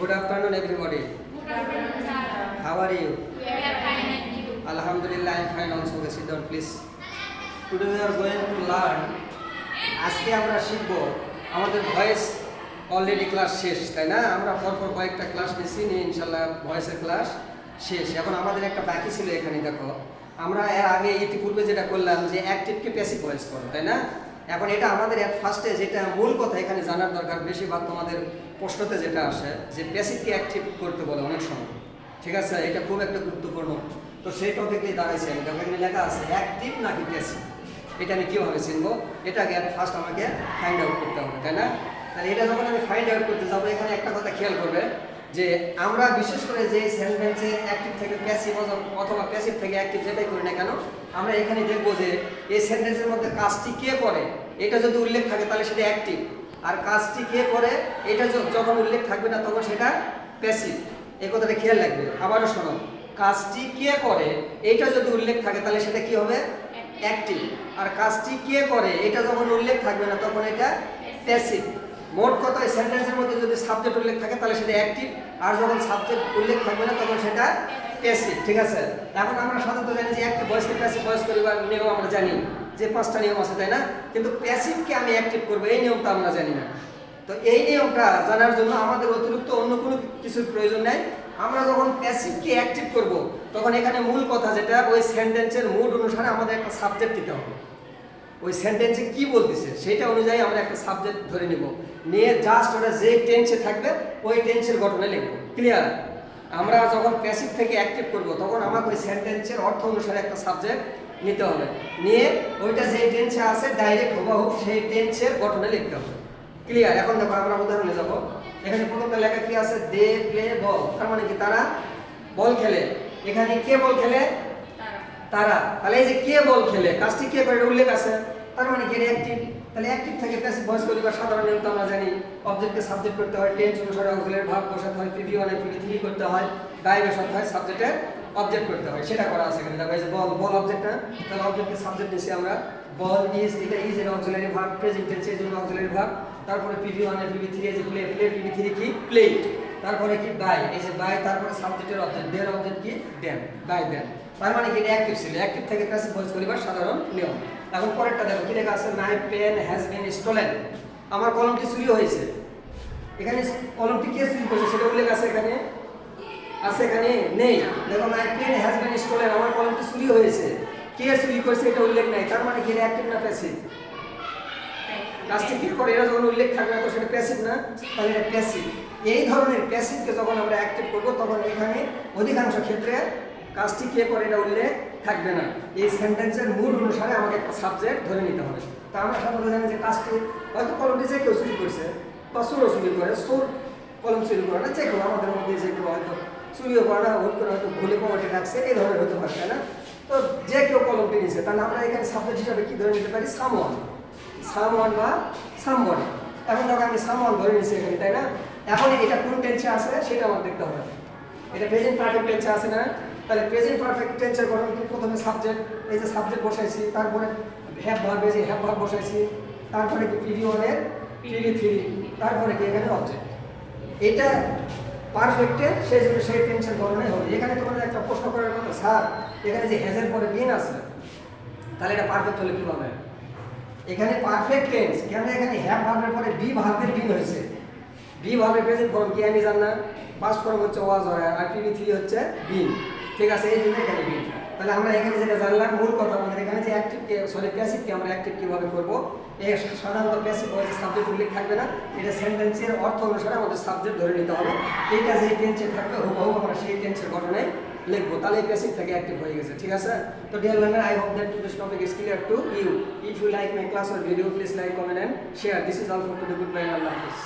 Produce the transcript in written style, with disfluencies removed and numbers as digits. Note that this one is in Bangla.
Good afternoon, everybody. Good afternoon, sir. How are you? We are fine and you? Alhamdulillah, I am fine also. Sit down, please. Today we are going to learn. আজকে আমরা শিখব আমাদের ভয়েস অলরেডি ক্লাস শেষ, তাই না? আমরা পরপর কয়েকটা ক্লাস নিয়েছি, নিয়ে ইনশাল্লাহ ভয়েসের ক্লাস শেষ। এখন আমাদের একটা বাকি ছিল, এখানে দেখো আমরা এর আগে ইতিপূর্বে যেটা করলাম যে অ্যাক্টিভকে প্যাসিভ ভয়েস করো, তাই না? এখন এটা আমাদের এট ফার্স্টে যেটা মূল কথা এখানে জানার দরকার, বেশিরভাগ তোমাদের প্রশ্নতে যেটা আসে যে প্যাসিভকে অ্যাক্টিভ করতে বলে অনেক সময়, ঠিক আছে? এটা খুব একটা গুরুত্বপূর্ণ। তো সেই টপিকেই দাঁড়াইছে, আমি দেখো এখানে লেখা আছে অ্যাক্টিভ নাকি প্যাসিভ, এটা আমি কীভাবে চিনবো? এটাকে ফার্স্ট আমাকে ফাইন্ড আউট করতে হবে, তাই না? তাহলে এটা যখন আমি ফাইন্ড আউট করতে যাবো, এখানে একটা কথা খেয়াল করবে যে আমরা বিশেষ করে যে সেন্টেন্সে অ্যাক্টিভ থেকে প্যাসিভ অথবা প্যাসিভ থেকে অ্যাক্টিভ যেটাই করি না কেন, আমরা এখানে দেখবো যে এই সেন্টেন্সের মধ্যে কাজটি কে করে এটা যদি উল্লেখ থাকে তাহলে সেটা অ্যাক্টিভ, আর কাজটি কে করে এটা যখন উল্লেখ থাকবে না তখন সেটা প্যাসিভ। এই কথাটা খেয়াল রাখবে। আবারও শোনো, কাজটি কে করে এটা যদি উল্লেখ থাকে তাহলে সেটা কি হবে? অ্যাক্টিভ। আর কাজটি কে করে এটা যখন উল্লেখ থাকবে না তখন এটা প্যাসিভ। মোট কথা, এই সেন্টেন্সের মধ্যে যদি সাবজেক্ট উল্লেখ থাকে তাহলে সেটা অ্যাক্টিভ, আর যখন সাবজেক্ট উল্লেখ থাকবে না তখন সেটা প্যাসিভ, ঠিক আছে? এখন আমরা সাধারণত জানি যে অ্যাক্টিভ ভয়েসকে প্যাসিভ ভয়েস করিবার নিয়ম আমরা জানি যে 5টা নিয়ম আছে, তাই না? কিন্তু প্যাসিভকে আমি অ্যাক্টিভ করবো এই নিয়মটা আমরা জানি না। তো এই নিয়মটা জানার জন্য আমাদের অতিরিক্ত অন্য কোনো কিছুর প্রয়োজন নেই। আমরা যখন প্যাসিভকে অ্যাক্টিভ করব তখন এখানে মূল কথা যেটা, ওই সেন্টেন্সের মুড অনুসারে আমাদের একটা সাবজেক্ট দিতে হবে। ওই সেন্টেন্সে কি বলতেছে সেটা অনুযায়ী আমরা একটা সাবজেক্ট ধরে নিব, নিয়ে জাস্ট ওটা যে টেন্সে থাকবে ওই টেন্সের ঘটনায় লিখবো। ক্লিয়ার? আমরা যখন প্যাসিভ থেকে অ্যাক্টিভ করব তখন আমাকে ওই সেন্টেন্সের অর্থ অনুসারে একটা সাবজেক্ট নিতে হবে, নিয়ে ওইটা যে টেন্সে আছে ডাইরেক্ট হুবহু সেই টেন্সের ঘটনায় লিখতে হবে। ক্লিয়ার? এখন দেখো আমরা উদাহরণে যাব। এখানে প্রথমটা লেখা কি আছে? দে প্লে বল, তার মানে কি তারা বল খেলে। এখানে কে বল খেলে? তারা। তাহলে এই যে কে বল খেলে, কাজটি কে করে উল্লেখ আছে, তার মানে কি এটা অ্যাক্টিভ। তাহলে অ্যাক্টিভ থেকে প্যাসিভ ভয়েস করিবার সাধারণ নিয়ম তো আমরা জানি, অবজেক্টকে সাবজেক্ট করতে হয়, টেন্স অনুসারে অক্সিলারি ভার্ব বসাতে হয়, প্রিভিওয়ান এর প্রিভি থ্রি করতে হয়, গায়ে বসাতে হয়, সাবজেক্টের অবজেক্ট করতে হয়, সেটা করা আছে এখানে। দেখো এই যে বল, বল অবজেক্ট না, তাহলে অবজেক্টকে সাবজেক্ট দিয়েছি আমরা। বল ইজ, এটা ইজ এর অক্সিলারি ভার্ব, প্রেজেন্ট টেন্সের জন্য অক্সিলারি ভার্ব। তারপরে প্রিভিওয়ান এর প্রিভি থ্রি, এই যে প্লে, প্লে প্রিভি থ্রি কি? প্লেড। তারপরে কি? বাই, এই যে বাই, তারপরে সাবজেক্টের অবজেক্ট, দেন অবজেক্ট কি? দেন, বাই দেন। তার মানে কি? এটা অ্যাক্টিভ ছিল। অ্যাক্টিভ থেকে প্যাসিভ ভয়েস করিবার সাধারণ নিয়ম। এখন পরেরটা দেখো কি লেখা আছে? My pen has been stolen, আমার কলমটি চুরি হয়েছে। এখানে কলমটি কে চুরি করেছে সেটা উল্লেখ আছে এখানে? আছে এখানে? নেই। দেখো my pen has been stolen, আমার কলমটি চুরি হয়েছে, কে চুরি করেছে এটা উল্লেখ নাই। তার মানে কি? এটা অ্যাক্টিভ না প্যাসিভ? কাজটি কি করে এটা যখন উল্লেখ থাকবে না তো সেটা প্যাসিভ না, তাহলে এটা প্যাসিভ। এই ধরনের প্যাসিভকে যখন আমরা অ্যাক্টিভ করব তখন এখানে অধিকাংশ ক্ষেত্রে কাজটি কে করে এটা উল্লেখ থাকবে না। এই সেন্টেন্সের মুড অনুসারে আমাকে একটা সাবজেক্ট ধরে নিতে হবে। তা আমরা সাধারণত জানি যে কাজটি হয়তো কলমটি যে কেউ চুরি করছে, বা চোরও চুরি করে, চোর কলম চুরি করে না, যে কেউ আমাদের মধ্যে যে কেউ হয়তো চুরিও করে না, হুট করে হয়তো ভুলে কলমটি রাখছে, এই ধরনের হতে পারে, তাই না? তো যে কেউ কলমটি নিয়েছে, তাহলে আমরা এখানে সাবজেক্ট হিসাবে কি ধরে নিতে পারি? সামওয়ান, সামওয়ান বা সামবডি। এখন দেখো আমি সামওয়ান ধরে নিয়েছি এখানে, তাই না? এখন এটা কোন টেন্সে আছে সেটা আমার দেখতে হবে। এটা প্রেজেন্ট পারফেক্ট টেন্সে আছে না? তাহলে প্রেজেন্ট পারফেক্ট টেন্সের গঠন কি? প্রথমে সাবজেক্ট, এই যে সাবজেক্ট বসাইছি, তারপরে হ্যাভ ভার্ব, এই যে হ্যাভ ভার্ব বসাইছি, তারপরে কি? প্রিভিওয়ান এর প্রিভি থ্রি, তারপরে কি? এখানে অবজেক্ট। এটা পারফেক্টের সেই জন্য সেই টেন্সের গঠনই হবে। এখানে তোমাদের একটা প্রশ্ন করার কথা, স্যার এখানে যে হ্যাজের পরে বিন আছে, তাহলে এটা পারফেক্ট হলে কি হবে? এখানে পারফেক্ট টেন্স কেন? এখানে হ্যাভ ভার্বের পরে বি ভার্বের বিন হয়েছে। বি ভার্বের প্রেজেন্ট ফর্ম কি আমি জান না? পাস্ট ফর্ম হচ্ছে ওয়াজ হয়, আর প্রিভি থ্রি হচ্ছে বিন, ঠিক আছে? এই জন্য এখানে বিন। তাহলে আমরা এখানে যেটা জানলাম মূল কথা, আমাদের এখানে যে অ্যাক্টিভকে সরি প্যাসিভকে আমরা অ্যাক্টিভ কীভাবে করবো, এই সাধারণত প্যাসিভ ভয়েসে সাবজেক্ট উল্লেখ থাকবে না, এটা সেন্টেন্সের অর্থ অনুসারে আমাদের সাবজেক্ট ধরে নিতে হবে। এইটা যে টেন্সে থাকবে হুবহু আমরা সেই টেন্সের ঘটনায় লিখবো, তাহলে এই প্যাসিভ থেকে অ্যাক্টিভ হয়ে গেছে, ঠিক আছে? তো deer learner, I hope that today's topic is clear to you. If you like my class or video, please like, comment and share. This is all for today. Goodbye and Allah Hafiz.